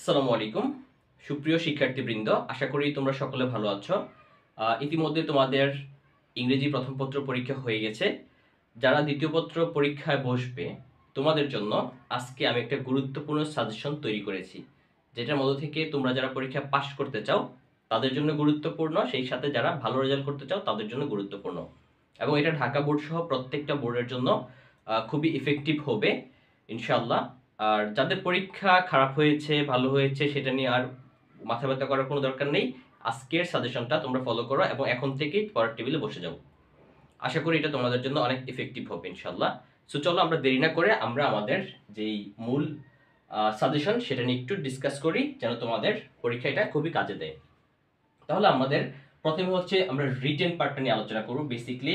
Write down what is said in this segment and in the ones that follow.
আসসালামু আলাইকুম সুপ্রিয় শিক্ষার্থীবৃন্দ, আশা করি তোমরা সকলে ভালো আছো। ইতিমধ্যে তোমাদের ইংরেজি প্রথম পত্র পরীক্ষা হয়ে গেছে। যারা দ্বিতীয় পত্র পরীক্ষায় বসবে তোমাদের জন্য আজকে আমি একটা গুরুত্বপূর্ণ সাজেশন তৈরি করেছি, যেটার মধ্য থেকে তোমরা যারা পরীক্ষা পাশ করতে চাও তাদের জন্য গুরুত্বপূর্ণ, সেই সাথে যারা ভালো রেজাল্ট করতে চাও তাদের জন্য গুরুত্বপূর্ণ, এবং এটা ঢাকা বোর্ড সহ প্রত্যেকটা বোর্ডের জন্য খুবই ইফেক্টিভ হবে ইনশাআল্লাহ। আর যাদের পরীক্ষা খারাপ হয়েছে ভালো হয়েছে সেটা নিয়ে আর মাথা ব্যথা করার কোনো দরকার নেই। আজকের সাজেশনটা তোমরা ফলো করো এবং এখন থেকেই পড়ার টেবিলে বসে যাও। আশা করি এটা তোমাদের জন্য অনেক ইফেক্টিভ হবে ইনশাআল্লাহ। সো চলো আমরা দেরি না করে আমরা আমাদের যেই মূল সাজেশন সেটা নিয়ে একটু ডিসকাস করি, যেন তোমাদের পরীক্ষা এটা খুবই কাজে দেয়। তাহলে আমাদের প্রথমে হচ্ছে আমরা রিটেন পার্টটা নিয়ে আলোচনা করব। বেসিকলি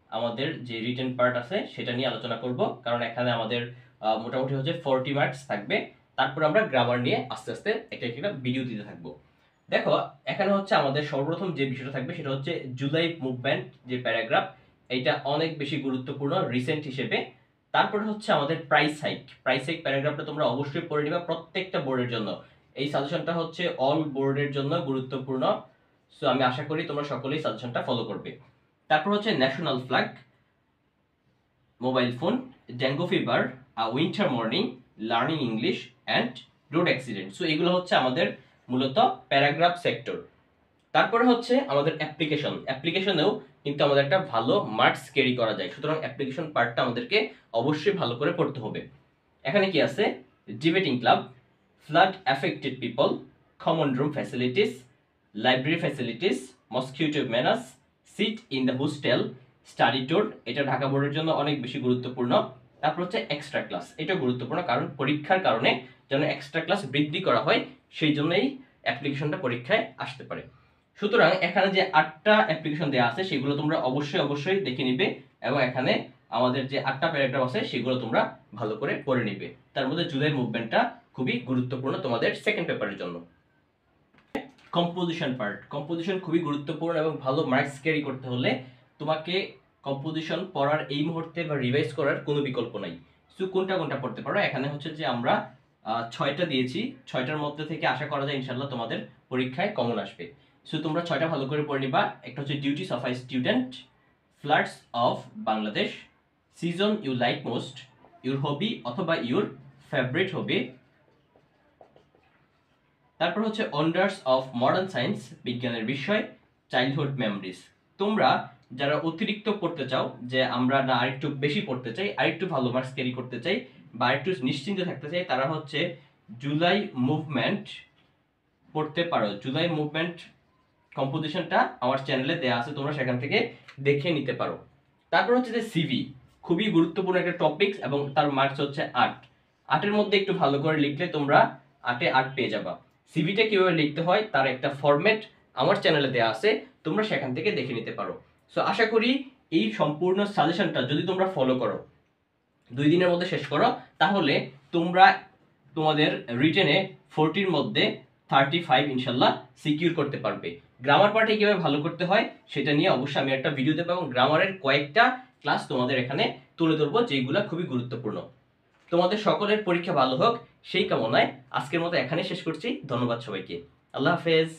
আমাদের যে রিটেন পার্ট আছে সেটা নিয়ে আলোচনা করব, কারণ এখানে আমাদের মোটামুটি হচ্ছে 40 মার্কস থাকবে। তারপর আমরা গ্রামার নিয়ে আস্তে আস্তে একটা একটা ভিডিও দিতে থাকবো। দেখো এখানে হচ্ছে আমাদের সর্বপ্রথম যে বিষয়টা থাকবে সেটা হচ্ছে জুলাই মুভমেন্ট যে প্যারাগ্রাফ, এটা অনেক বেশি গুরুত্বপূর্ণ রিসেন্ট হিসেবে। তারপরে হচ্ছে আমাদের প্রাইস হাইক প্যারাগ্রাফটা তোমরা অবশ্যই পড়ে নিবা প্রত্যেকটা বোর্ডের জন্য। এই সাজেশনটা হচ্ছে অল বোর্ডের জন্য গুরুত্বপূর্ণ। সো আমি আশা করি তোমরা সকলেই সাজেশনটা ফলো করবে। তারপর হচ্ছে national flag, mobile phone, dengue fever, winter morning, learning English and road accident. So এগুলো হচ্ছে আমাদের মূলত প্যারাগ্রাফ সেক্টর। তারপরে হচ্ছে আমাদের অ্যাপ্লিকেশনেও কিন্তু আমাদের একটা ভালো মার্কস ক্যারি করা যায়, সুতরাং অ্যাপ্লিকেশন পার্টটা আমাদেরকে অবশ্যই ভালো করে পড়তে হবে। এখানে কি আছে? Debating club, flood affected people, common room facilities, library facilities, mosquito menace, seat in the hostel, study tour, এটা ঢাকা বোর্ডের জন্য অনেক বেশি গুরুত্বপূর্ণ। তারপর হচ্ছে এক্সট্রা ক্লাস, এটা গুরুত্বপূর্ণ কারণ পরীক্ষার কারণে যেন এক্সট্রা ক্লাস বৃদ্ধি করা হয়, সেই জন্যই অ্যাপ্লিকেশনটা পরীক্ষায় আসতে পারে। সুতরাং এখানে যে 8টা অ্যাপ্লিকেশন দেওয়া আছে সেগুলো তোমরা অবশ্যই দেখে নিবে, এবং এখানে আমাদের যে 8টা প্যারাগ্রাফ আছে সেগুলো তোমরা ভালো করে পড়ে নিবে। তার মধ্যে জুলাই মুভমেন্টটা খুবই গুরুত্বপূর্ণ তোমাদের সেকেন্ড পেপারের জন্য। কম্পোজিশন খুবই গুরুত্বপূর্ণ, এবং ভালো মার্কস ক্যারি করতে হলে তোমাকে কম্পোজিশন পড়ার এই মুহূর্তে বা রিভাইজ করার কোনো বিকল্প নাই। সো কোনটা পড়তে পারো, এখানে হচ্ছে যে আমরা 6টা দিয়েছি, 6টার মধ্যে থেকে আশা করা যায় ইনশাল্লাহ তোমাদের পরীক্ষায় কমন আসবে। সো তোমরা 6টা ভালো করে পড়ে নিবা। একটা হচ্ছে duties of a student, floods of Bangladesh, season you like most, your hobby অথবা ইউর ফেভারিট হবি। তারপর হচ্ছে ওয়ান্ডার্স অফ মডার্ন সায়েন্স, বিজ্ঞানের বিষয়, চাইল্ডহুড মেমোরিজ। তোমরা যারা অতিরিক্ত পড়তে চাও, যে আমরা না আরেকটু বেশি পড়তে চাই, আরেকটু ভালো মার্কস ক্যারি করতে চাই, বা আরেকটু নিশ্চিন্তে থাকতে চাই, তারা হচ্ছে জুলাই মুভমেন্ট পড়তে পারো। জুলাই মুভমেন্ট কম্পোজিশনটা আমার চ্যানেলে দেওয়া আছে, তোমরা সেখান থেকে দেখে নিতে পারো। তারপর হচ্ছে যে সিভি, খুবই গুরুত্বপূর্ণ একটা টপিকস, এবং তার মার্কস হচ্ছে 8। 8-এর মধ্যে একটু ভালো করে লিখলে তোমরা 8-এ 8 পেয়ে যাবা। সিভিটা কিভাবে লিখতে হয় তার একটা ফরম্যাট আমার চ্যানেলে দেওয়া আছে, তোমরা সেখান থেকে দেখে নিতে পারো। সো আশা করি এই সম্পূর্ণ সাজেশনটা যদি তোমরা ফলো করো, 2 দিনের মধ্যে শেষ করো, তাহলে তোমরা তোমাদের রিটেনে 40-র মধ্যে 35 ইনশাল্লাহ সিকিউর করতে পারবে। গ্রামার পার্টে কিভাবে ভালো করতে হয় সেটা নিয়ে অবশ্যই আমি একটা ভিডিও দেবো, এবং গ্রামারের কয়েকটা ক্লাস তোমাদের এখানে তুলে ধরবো যেগুলো খুবই গুরুত্বপূর্ণ। তোমাদের সকলের পরীক্ষা ভালো হোক সেই কামনায় আজকের মতো এখানে শেষ করছি। ধন্যবাদ সবাইকে। আল্লাহ হাফেজ।